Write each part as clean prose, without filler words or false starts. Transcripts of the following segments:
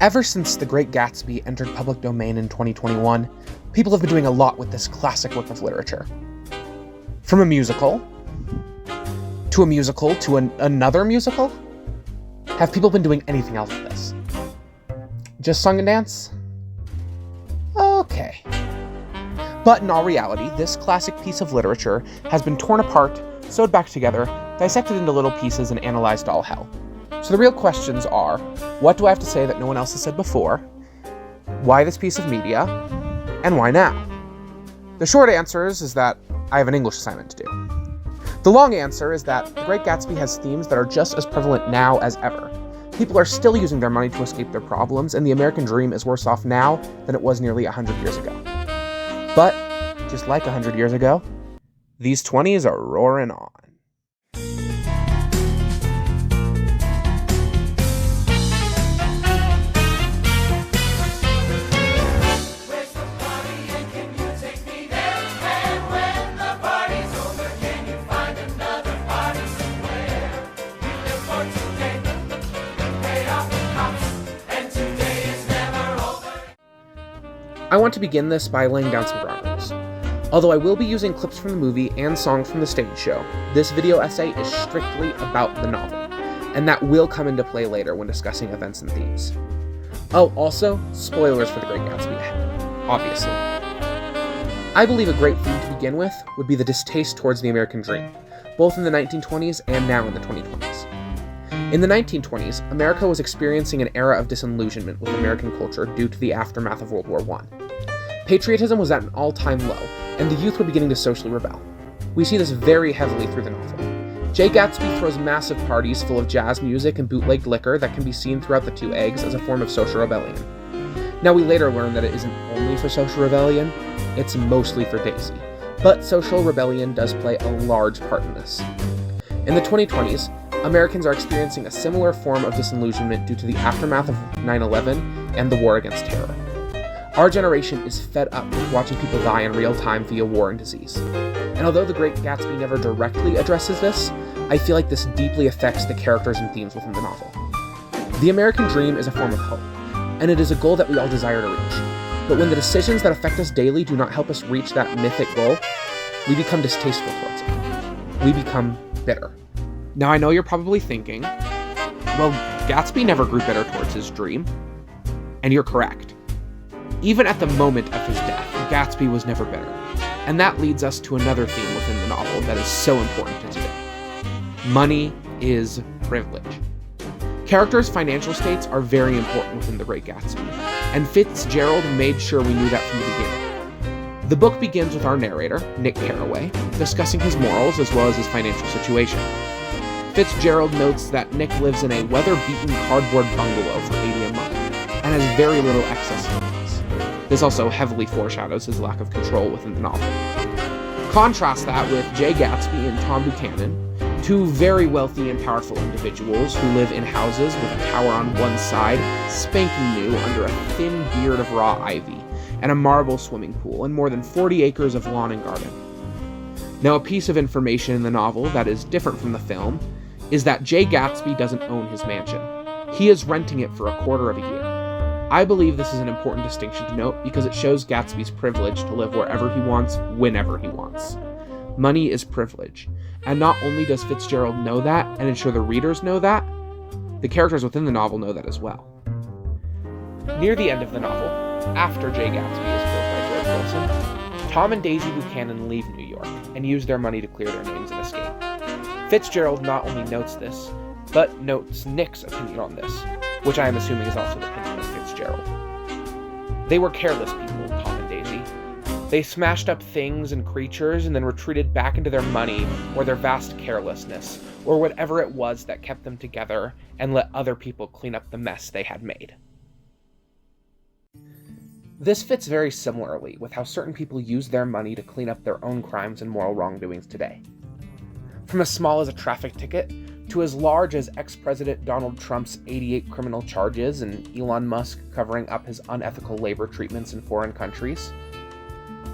Ever since The Great Gatsby entered public domain in 2021, people have been doing a lot with this classic work of literature. From a musical, to another musical? Have people been doing anything else with this? Just song and dance? Okay. But in all reality, this classic piece of literature has been torn apart, sewed back together, dissected into little pieces, and analyzed to all hell. So the real questions are, what do I have to say that no one else has said before? Why this piece of media? And why now? The short answer is that I have an English assignment to do. The long answer is that The Great Gatsby has themes that are just as prevalent now as ever. People are still using their money to escape their problems, and the American dream is worse off now than it was nearly 100 years ago. But, just like 100 years ago, these 20s are roaring on. I want to begin this by laying down some ground rules. Although I will be using clips from the movie and songs from the stage show, this video essay is strictly about the novel, and that will come into play later when discussing events and themes. Oh, also, spoilers for The Great Gatsby ahead, obviously. I believe a great theme to begin with would be the distaste towards the American dream, both in the 1920s and now in the 2020s. In the 1920s, America was experiencing an era of disillusionment with American culture due to the aftermath of World War I. Patriotism was at an all-time low, and the youth were beginning to socially rebel. We see this very heavily through the novel. Jay Gatsby throws massive parties full of jazz music and bootlegged liquor that can be seen throughout the Two Eggs as a form of social rebellion. Now we later learn that it isn't only for social rebellion, it's mostly for Daisy. But social rebellion does play a large part in this. In the 2020s, Americans are experiencing a similar form of disillusionment due to the aftermath of 9/11 and the war against terror. Our generation is fed up with watching people die in real time via war and disease. And although The Great Gatsby never directly addresses this, I feel like this deeply affects the characters and themes within the novel. The American dream is a form of hope, and it is a goal that we all desire to reach. But when the decisions that affect us daily do not help us reach that mythic goal, we become distasteful towards it. We become bitter. Now I know you're probably thinking, well, Gatsby never grew bitter towards his dream. And you're correct. Even at the moment of his death, Gatsby was never bitter. And that leads us to another theme within the novel that is so important to today. Money is privilege. Characters' financial states are very important within The Great Gatsby, and Fitzgerald made sure we knew that from the beginning. The book begins with our narrator, Nick Carraway, discussing his morals as well as his financial situation. Fitzgerald notes that Nick lives in a weather-beaten cardboard bungalow for $80 a month, and has very little excess funds. This also heavily foreshadows his lack of control within the novel. Contrast that with Jay Gatsby and Tom Buchanan, two very wealthy and powerful individuals who live in houses with a tower on one side, spanking new under a thin beard of raw ivy, and a marble swimming pool, and more than 40 acres of lawn and garden. Now, a piece of information in the novel that is different from the film is that Jay Gatsby doesn't own his mansion. He is renting it for a quarter of a year. I believe this is an important distinction to note because it shows Gatsby's privilege to live wherever he wants, whenever he wants. Money is privilege, and not only does Fitzgerald know that and ensure the readers know that, the characters within the novel know that as well. Near the end of the novel, after Jay Gatsby is killed by George Wilson, Tom and Daisy Buchanan leave New York and use their money to clear their names and escape. Fitzgerald not only notes this, but notes Nick's opinion on this, which I am assuming is also the opinion of Fitzgerald. They were careless people, Tom and Daisy. They smashed up things and creatures and then retreated back into their money or their vast carelessness, or whatever it was that kept them together and let other people clean up the mess they had made. This fits very similarly with how certain people use their money to clean up their own crimes and moral wrongdoings today. From as small as a traffic ticket, to as large as ex-President Donald Trump's 88 criminal charges and Elon Musk covering up his unethical labor treatments in foreign countries,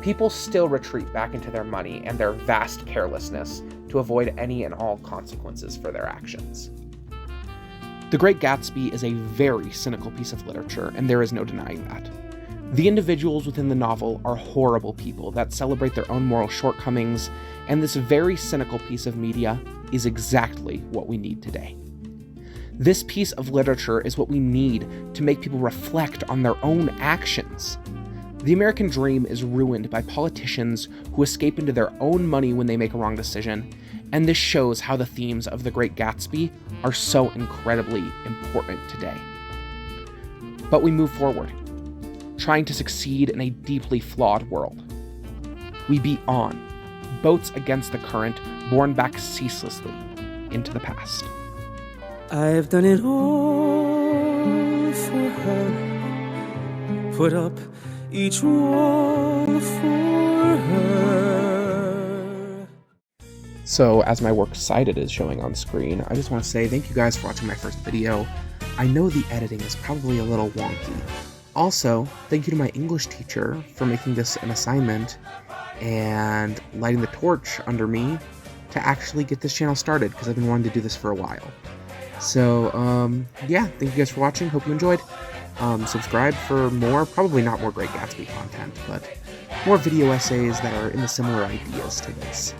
people still retreat back into their money and their vast carelessness to avoid any and all consequences for their actions. The Great Gatsby is a very cynical piece of literature, and there is no denying that. The individuals within the novel are horrible people that celebrate their own moral shortcomings, and this very cynical piece of media is exactly what we need today. This piece of literature is what we need to make people reflect on their own actions. The American dream is ruined by politicians who escape into their own money when they make a wrong decision, and this shows how the themes of The Great Gatsby are so incredibly important today. But we move forward, trying to succeed in a deeply flawed world. We beat on, boats against the current, borne back ceaselessly into the past. I've done it all for her, put up each wall for her. So, as my works cited is showing on screen, I just want to say thank you guys for watching my first video. I know the editing is probably a little wonky. Also, thank you to my English teacher for making this an assignment and lighting the torch under me to actually get this channel started, because I've been wanting to do this for a while. So, yeah, thank you guys for watching. Hope you enjoyed. Subscribe for more, probably not more Great Gatsby content, but more video essays that are in the similar ideas to this.